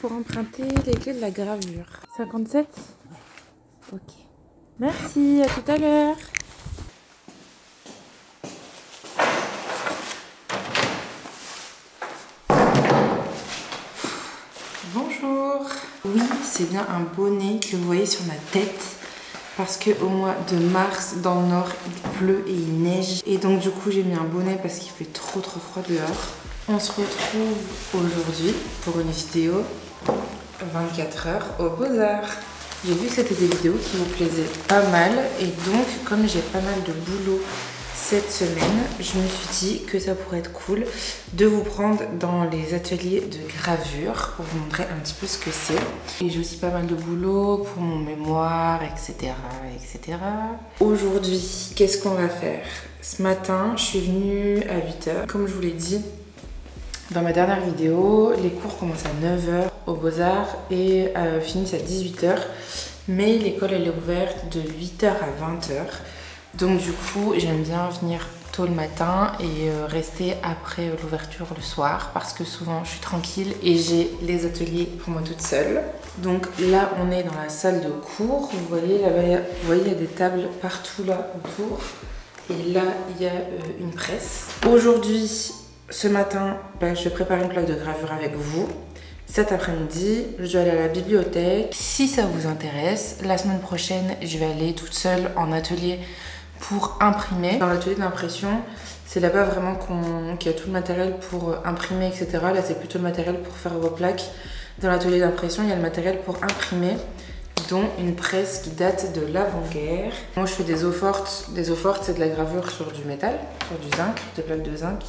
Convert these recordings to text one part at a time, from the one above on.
pour emprunter les clés de la gravure. 57? Ok. Merci, à tout à l'heure. Bonjour. Oui, c'est bien un bonnet que vous voyez sur ma tête. Parce qu'au mois de mars, dans le nord, il pleut et il neige. Et donc du coup, j'ai mis un bonnet parce qu'il fait trop froid dehors. On se retrouve aujourd'hui pour une vidéo 24 heures au Beaux-Arts. J'ai vu que c'était des vidéos qui vous plaisaient pas mal. Et donc, comme j'ai pas mal de boulot cette semaine, je me suis dit que ça pourrait être cool de vous prendre dans les ateliers de gravure pour vous montrer un petit peu ce que c'est. Et j'ai aussi pas mal de boulot pour mon mémoire, etc. etc. Aujourd'hui, qu'est-ce qu'on va faire? Ce matin, je suis venue à 8 h. Comme je vous l'ai dit dans ma dernière vidéo, les cours commencent à 9 h au Beaux-Arts et finissent à 18 h. Mais l'école, elle est ouverte de 8 h à 20 h. Donc du coup, j'aime bien venir tôt le matin et rester après l'ouverture le soir parce que souvent je suis tranquille et j'ai les ateliers pour moi toute seule. Donc là, on est dans la salle de cours. Vous voyez, là-bas, vous voyez, il y a des tables partout là autour. Et là, il y a une presse. Aujourd'hui, ce matin, je vais préparer une plaque de gravure avec vous. Cet après-midi, je dois aller à la bibliothèque. Si ça vous intéresse, la semaine prochaine, je vais aller toute seule en atelier pour imprimer. Dans l'atelier d'impression, c'est là-bas vraiment qu'il y a tout le matériel pour imprimer, etc. Là, c'est plutôt le matériel pour faire vos plaques. Dans l'atelier d'impression, il y a le matériel pour imprimer, dont une presse qui date de l'avant-guerre. Moi, je fais des eaux fortes. Des eaux fortes, c'est de la gravure sur du métal, sur du zinc, des plaques de zinc.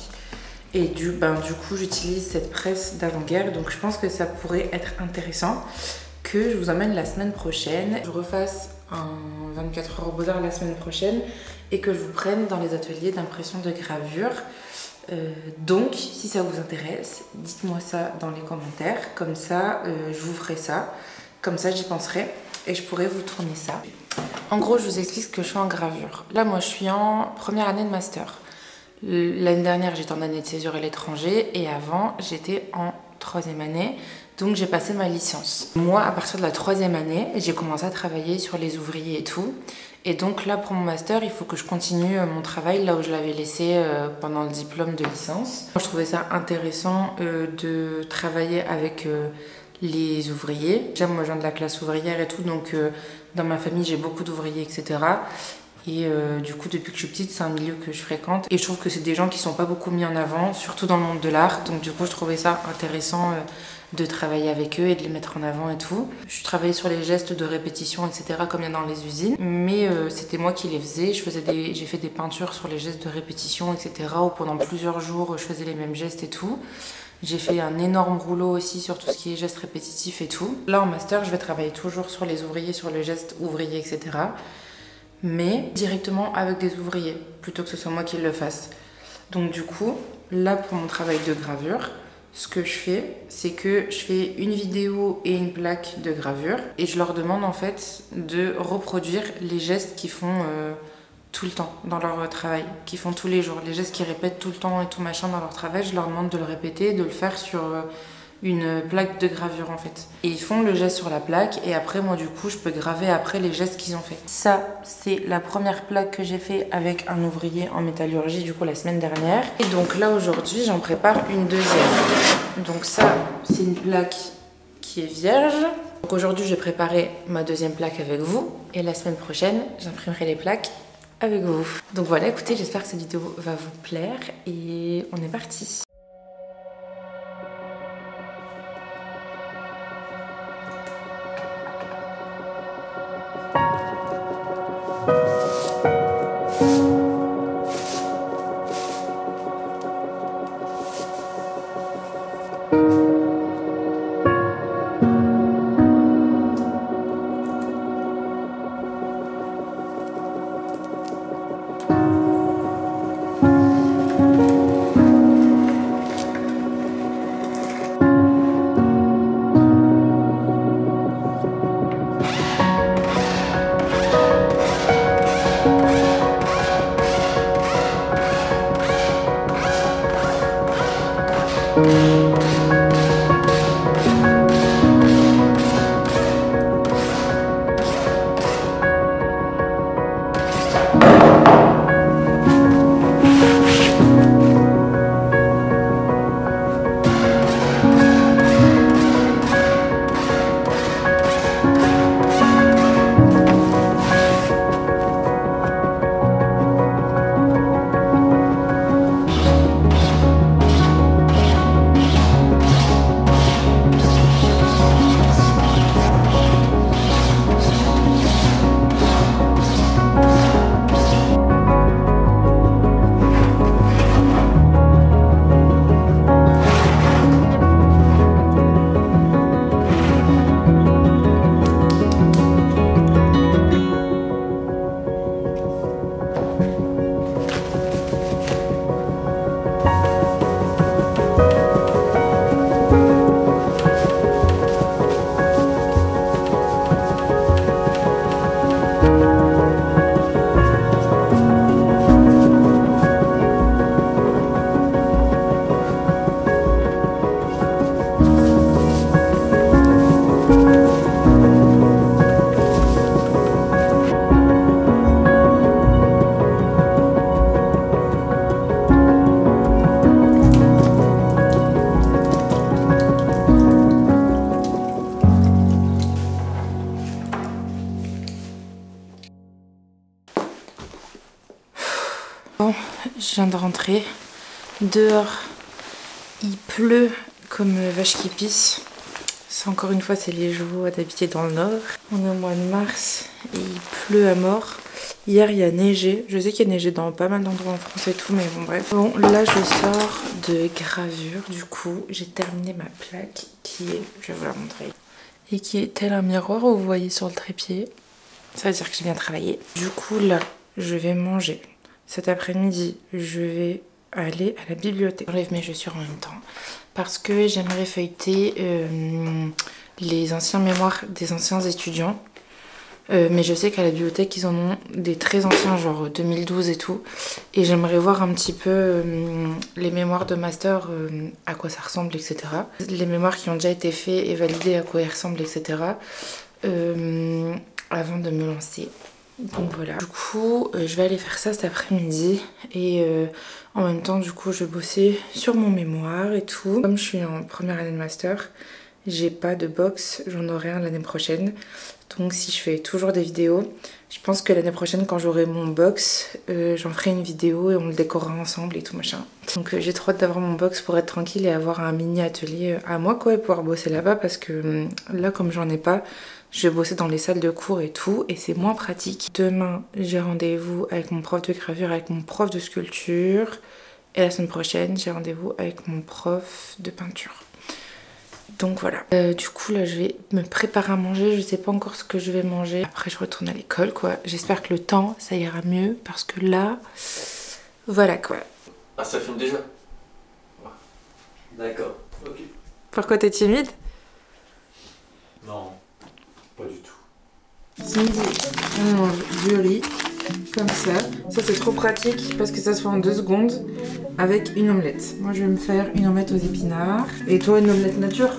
Et du coup, j'utilise cette presse d'avant-guerre. Donc, je pense que ça pourrait être intéressant que je vous emmène la semaine prochaine. Je refasse un 24 heures au Beaux-Arts la semaine prochaine et que je vous prenne dans les ateliers d'impression de gravure. Donc, si ça vous intéresse, dites-moi ça dans les commentaires. Comme ça, je vous ferai ça. Comme ça, j'y penserai et je pourrai vous tourner ça. En gros, je vous explique ce que je fais en gravure. Là, moi, je suis en première année de master. L'année dernière, j'étais en année de césure à l'étranger et avant, j'étais en 3e année. Donc, j'ai passé ma licence. Moi, à partir de la 3e année, j'ai commencé à travailler sur les ouvriers et tout. Et donc là, pour mon master, il faut que je continue mon travail là où je l'avais laissé pendant le diplôme de licence. Je trouvais ça intéressant de travailler avec les ouvriers. Déjà, moi, je viens de la classe ouvrière et tout. Donc, dans ma famille, j'ai beaucoup d'ouvriers, etc. Et du coup, depuis que je suis petite, c'est un milieu que je fréquente. Et je trouve que c'est des gens qui sont pas beaucoup mis en avant, surtout dans le monde de l'art. Donc du coup, je trouvais ça intéressant de travailler avec eux et de les mettre en avant et tout. Je travaillais sur les gestes de répétition, etc. comme il y a dans les usines. Mais c'était moi qui les faisais. J'ai fait des peintures sur les gestes de répétition, etc. où pendant plusieurs jours, je faisais les mêmes gestes et tout. J'ai fait un énorme rouleau aussi sur tout ce qui est gestes répétitifs et tout. Là, en master, je vais travailler toujours sur les ouvriers, sur le geste ouvrier, etc. mais directement avec des ouvriers, plutôt que ce soit moi qui le fasse. Donc du coup, là pour mon travail de gravure, ce que je fais, c'est que je fais une vidéo et une plaque de gravure et je leur demande en fait de reproduire les gestes qu'ils font tout le temps dans leur travail, qu'ils font tous les jours, les gestes qu'ils répètent tout le temps et tout machin dans leur travail, je leur demande de le répéter, de le faire sur une plaque de gravure en fait. Et ils font le geste sur la plaque et après moi du coup je peux graver après les gestes qu'ils ont fait. Ça c'est la première plaque que j'ai fait avec un ouvrier en métallurgie du coup la semaine dernière. Et donc là aujourd'hui j'en prépare une deuxième. Donc ça c'est une plaque qui est vierge. Donc aujourd'hui je vais préparer ma deuxième plaque avec vous et la semaine prochaine j'imprimerai les plaques avec vous. Donc voilà, écoutez, j'espère que cette vidéo va vous plaire et on est parti. Bon, je viens de rentrer. Dehors, il pleut comme vache qui pisse. Ça, encore une fois, c'est les jours d'habiter dans le nord. On est au mois de mars et il pleut à mort. Hier, il y a neigé. Je sais qu'il y a neigé dans pas mal d'endroits en France et tout, mais bon, bref. Bon, là, je sors de gravure. Du coup, j'ai terminé ma plaque qui est, je vais vous la montrer, et qui est tel un miroir où vous voyez sur le trépied. Ça veut dire que j'ai bien travaillé. Du coup, là, je vais manger. Cet après-midi, je vais aller à la bibliothèque. J'enlève mes chaussures en même temps parce que j'aimerais feuilleter les anciens mémoires des anciens étudiants. Mais je sais qu'à la bibliothèque, ils en ont des très anciens, genre 2012 et tout. Et j'aimerais voir un petit peu les mémoires de master, à quoi ça ressemble, etc. Les mémoires qui ont déjà été faits et validés, à quoi ils ressemblent, etc. Avant de me lancer. Donc voilà. Du coup, je vais aller faire ça cet après-midi. Et en même temps, du coup, je vais bosser sur mon mémoire et tout. Comme je suis en première année de master, j'ai pas de box, j'en aurai un l'année prochaine. Donc si je fais toujours des vidéos, je pense que l'année prochaine quand j'aurai mon box, j'en ferai une vidéo et on le décorera ensemble et tout machin. Donc j'ai trop hâte d'avoir mon box pour être tranquille et avoir un mini atelier à moi quoi et pouvoir bosser là-bas parce que là comme j'en ai pas, je vais bosser dans les salles de cours et tout et c'est moins pratique. Demain j'ai rendez-vous avec mon prof de gravure, avec mon prof de sculpture et la semaine prochaine j'ai rendez-vous avec mon prof de peinture. Donc voilà. Du coup là je vais me préparer à manger. Je sais pas encore ce que je vais manger. Après je retourne à l'école quoi. J'espère que le temps ça ira mieux. Parce que là, voilà quoi. Ah ça filme déjà? D'accord, ok. Pourquoi t'es timide? Non, pas du tout. Ce midi on mange du riz. Comme ça. Ça c'est trop pratique parce que ça se fait en 2 secondes. Avec une omelette. Moi je vais me faire une omelette aux épinards. Et toi une omelette nature?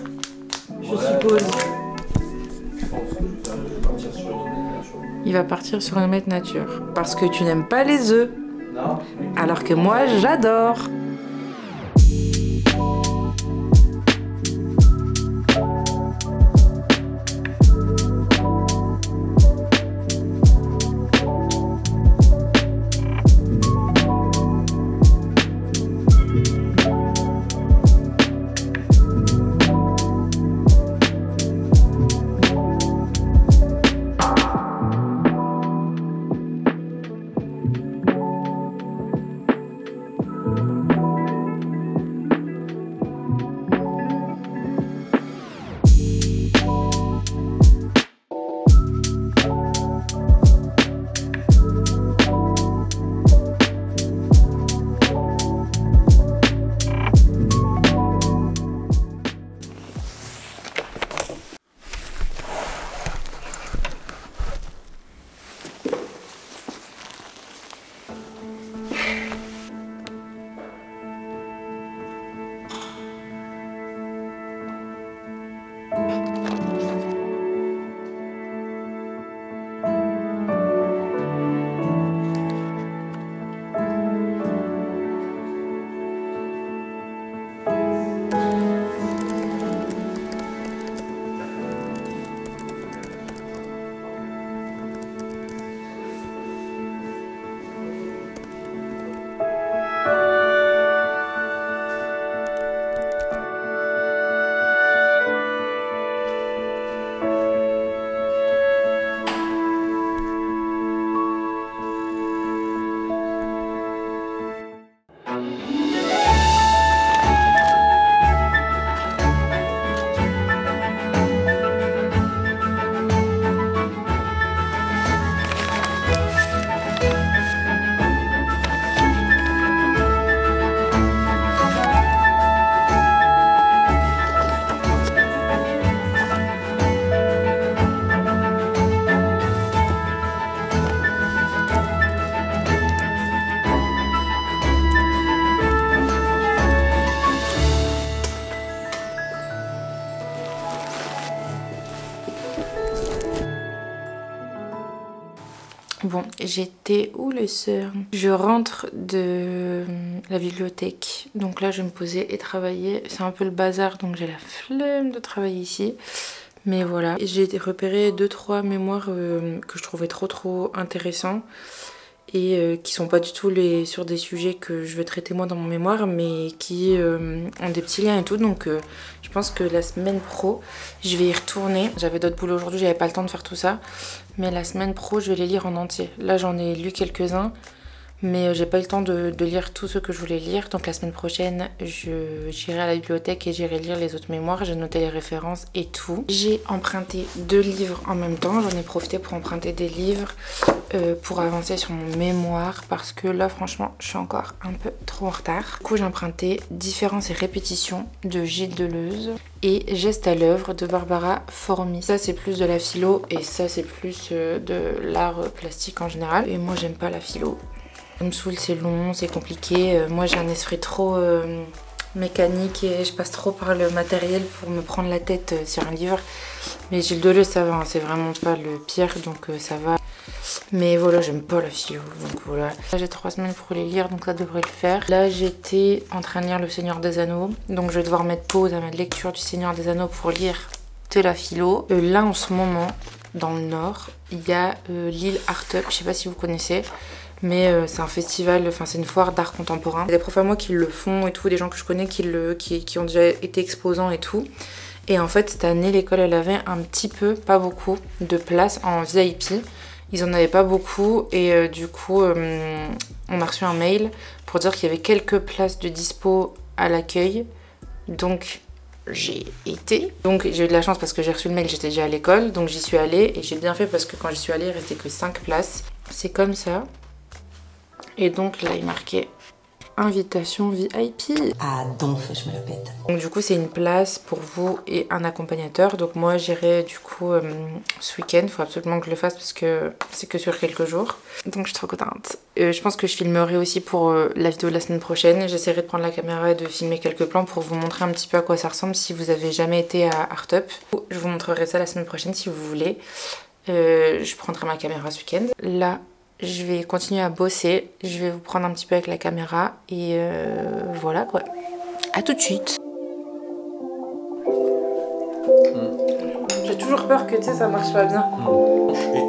Je suppose. Je pense que je vais partir sur une omelette nature. Il va partir sur une omelette nature. Parce que tu n'aimes pas les œufs. Non. Alors que moi j'adore. Bon, j'étais où les sœurs? Je rentre de la bibliothèque. Donc là, je vais me poser et travailler. C'est un peu le bazar, donc j'ai la flemme de travailler ici. Mais voilà, j'ai repéré 2-3 mémoires que je trouvais trop intéressants. et qui sont pas du tout sur des sujets que je veux traiter moi dans mon mémoire, mais qui ont des petits liens et tout. Donc je pense que la semaine pro, je vais y retourner. J'avais d'autres boulots aujourd'hui, j'avais pas le temps de faire tout ça. Mais la semaine pro, je vais les lire en entier. Là, j'en ai lu quelques-uns, mais j'ai pas eu le temps de lire tout ce que je voulais lire. Donc la semaine prochaine, j'irai à la bibliothèque et j'irai lire les autres mémoires. J'ai noté les références et tout. J'ai emprunté 2 livres en même temps. J'en ai profité pour emprunter des livres pour avancer sur mon mémoire, parce que là, franchement, je suis encore un peu trop en retard. Du coup, j'ai emprunté Différences et répétitions de Gilles Deleuze et Gestes à l'œuvre de Barbara Formi. Ça, c'est plus de la philo et ça, c'est plus de l'art plastique en général. Et moi, j'aime pas la philo. Ça me saoule, c'est long, c'est compliqué. Moi, j'ai un esprit trop mécanique et je passe trop par le matériel pour me prendre la tête sur un livre. Mais Gilles Deleuze, ça va, hein, c'est vraiment pas le pire, donc ça va. Mais voilà, j'aime pas la philo, donc voilà. Là, j'ai 3 semaines pour les lire, donc ça devrait le faire. Là, j'étais en train de lire Le Seigneur des Anneaux, donc je vais devoir mettre pause à ma lecture du Seigneur des Anneaux pour lire de la philo. Là, en ce moment, dans le Nord, il y a l'île Art Up, je sais pas si vous connaissez. Mais c'est un festival, enfin c'est une foire d'art contemporain. Il y a des profs à moi qui le font et tout, des gens que je connais qui ont déjà été exposants et tout. Et en fait cette année l'école elle avait un petit peu, pas beaucoup, de places en VIP. Ils en avaient pas beaucoup et du coup on a reçu un mail pour dire qu'il y avait quelques places de dispo à l'accueil. Donc j'ai été. Donc j'ai eu de la chance parce que j'ai reçu le mail, j'étais déjà à l'école. Donc j'y suis allée et j'ai bien fait parce que quand j'y suis allée il restait que 5 places. C'est comme ça. Et donc là il marquait invitation VIP. Ah donf, je me le pète. Donc du coup c'est une place pour vous et un accompagnateur. Donc moi j'irai du coup ce week-end. Il faut absolument que je le fasse parce que c'est que sur quelques jours. Donc je suis trop contente. Je pense que je filmerai aussi pour la vidéo de la semaine prochaine. J'essaierai de prendre la caméra et de filmer quelques plans pour vous montrer un petit peu à quoi ça ressemble si vous avez jamais été à Art Up. Je vous montrerai ça la semaine prochaine si vous voulez. Je prendrai ma caméra ce week-end. Là je vais continuer à bosser, je vais vous prendre un petit peu avec la caméra et voilà quoi. A tout de suite. J'ai toujours peur que tu sais ça marche pas bien. Et